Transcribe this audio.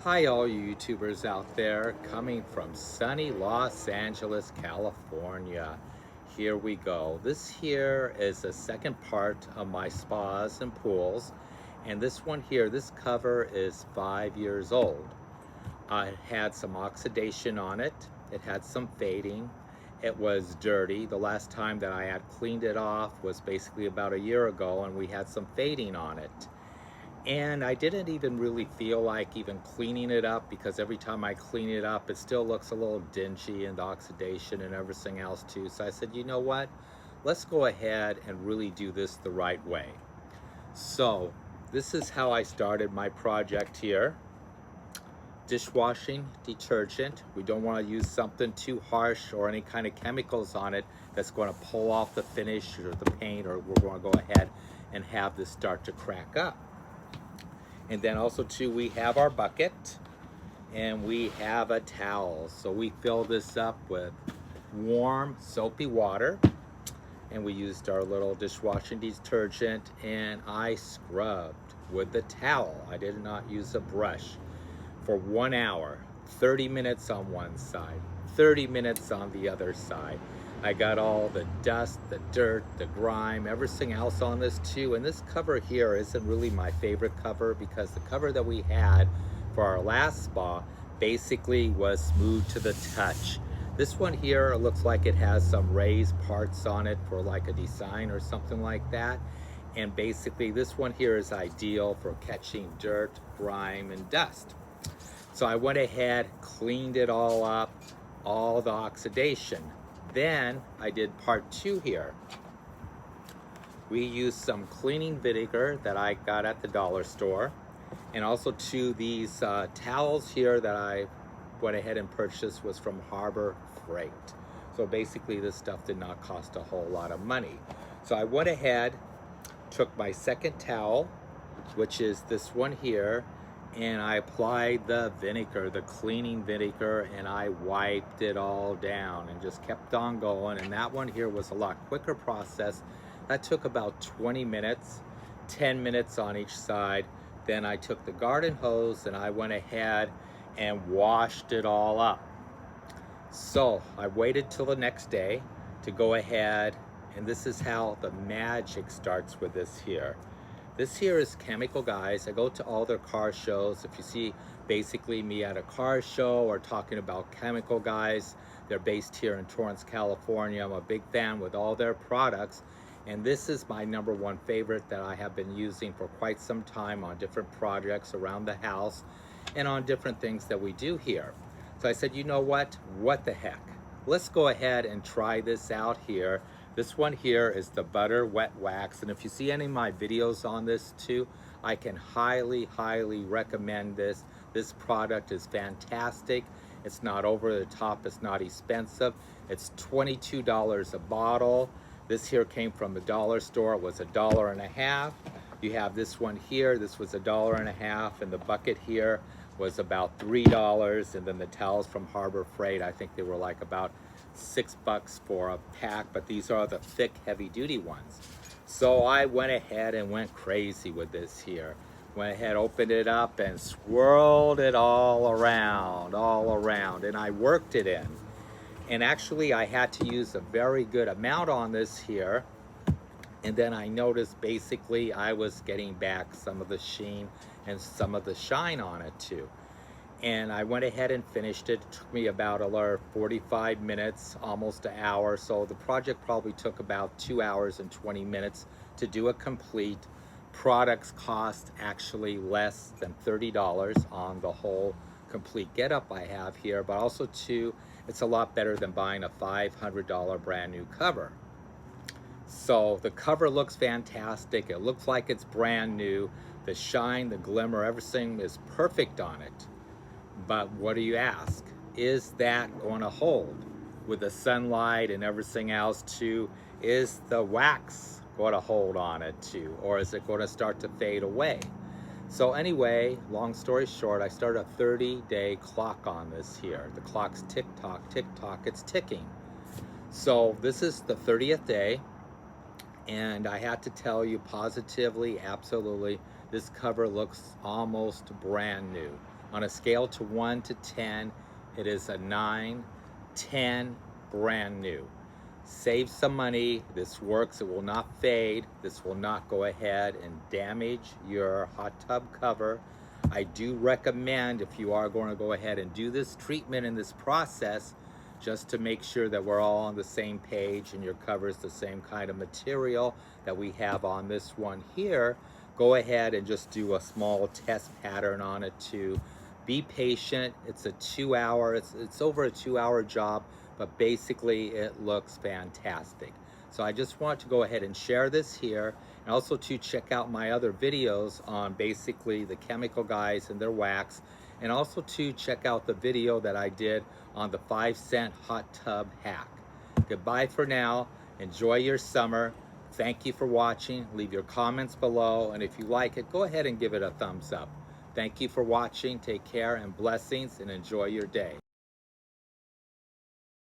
Hi, all you YouTubers out there, coming from sunny Los Angeles, California. Here we go. This here is the second part of my spas and pools. And this one here, this cover is 5 years old. It had some oxidation on it. It had some fading. It was dirty. The last time that I had cleaned it off was basically about a year ago, and we had some fading on it. And I didn't even really feel like even cleaning it up, because every time I clean it up, it still looks a little dingy and the oxidation and everything else too. So I said, you know what? Let's go ahead and really do this the right way. So this is how I started my project here. Dishwashing detergent. We don't want to use something too harsh or any kind of chemicals on it that's going to pull off the finish or the paint, or we're going to go ahead and have this start to crack up. And then also too, we have our bucket and we have a towel. So we fill this up with warm soapy water, and we used our little dishwashing detergent, and I scrubbed with the towel. I did not use a brush for 1 hour, 30 minutes on one side, 30 minutes on the other side. I got all the dust, the dirt, the grime, everything else on this too. And this cover here isn't really my favorite cover, because the cover that we had for our last spa basically was smooth to the touch. This one here looks like it has some raised parts on it for like a design or something like that. And basically this one here is ideal for catching dirt, grime, and dust. So I went ahead, cleaned it all up, all the oxidation. Then I did part two here. We used some cleaning vinegar that I got at the dollar store, and also these towels here that I went ahead and purchased was from Harbor Freight. So basically this stuff did not cost a whole lot of money. So I went ahead, took my second towel, which is this one here, and I applied the vinegar, the cleaning vinegar, and I wiped it all down and just kept on going. And that one here was a lot quicker process. That took about 20 minutes, 10 minutes on each side. Then I took the garden hose and I went ahead and washed it all up. So I waited till the next day to go ahead, and this is how the magic starts with this here. This here is Chemical Guys. I go to all their car shows. If you see basically me at a car show or talking about Chemical Guys, they're based here in Torrance, California. I'm a big fan with all their products. And this is my #1 favorite that I have been using for quite some time on different projects around the house and on different things that we do here. So I said, you know what the heck? Let's go ahead and try this out here. This one here is the Butter Wet Wax, and if you see any of my videos on this too, I can highly recommend this. This product is fantastic. It's not over the top, it's not expensive. It's $22 a bottle. This here came from the dollar store. It was $1.50. You have this one here, this was $1.50, and the bucket here was about $3, and then the towels from Harbor Freight, I think they were like about $6 for a pack, but these are the thick, heavy-duty ones. So I went ahead and went crazy with this here. Went ahead, opened it up, and swirled it all around, and I worked it in. And actually, I had to use a very good amount on this here. And then I noticed basically I was getting back some of the sheen and some of the shine on it too. And I went ahead and finished it. It took me about 45 minutes, almost an hour. So the project probably took about 2 hours and 20 minutes to do a complete. Products cost actually less than $30 on the whole complete getup I have here, but also too, it's a lot better than buying a $500 brand new cover. So the cover looks fantastic. It looks like it's brand new. The shine, the glimmer, everything is perfect on it. But what do you ask? Is that going to hold with the sunlight and everything else too? Is the wax going to hold on it too? Or is it going to start to fade away? So anyway, long story short, I started a 30-day clock on this here. The clock's tick-tock, it's ticking. So this is the 30th day. And I had to tell you positively, absolutely, this cover looks almost brand new. On a scale to 1 to 10, it is a 9, 10, brand new. Save some money. This works. It will not fade. This will not go ahead and damage your hot tub cover. I do recommend, if you are going to go ahead and do this treatment in this process, just to make sure that we're all on the same page and your cover is the same kind of material that we have on this one here, go ahead and just do a small test pattern on it too. Be patient. It's a 2-hour, it's over a 2-hour job, but basically it looks fantastic. So I just want to go ahead and share this here, and also to check out my other videos on basically the chemical guys and their wax, and also to check out the video that I did on the 5-cent hot tub hack. Goodbye for now. Enjoy your summer. Thank you for watching. Leave your comments below, and if you like it, go ahead and give it a thumbs up. Thank you for watching. Take care and blessings, and enjoy your day.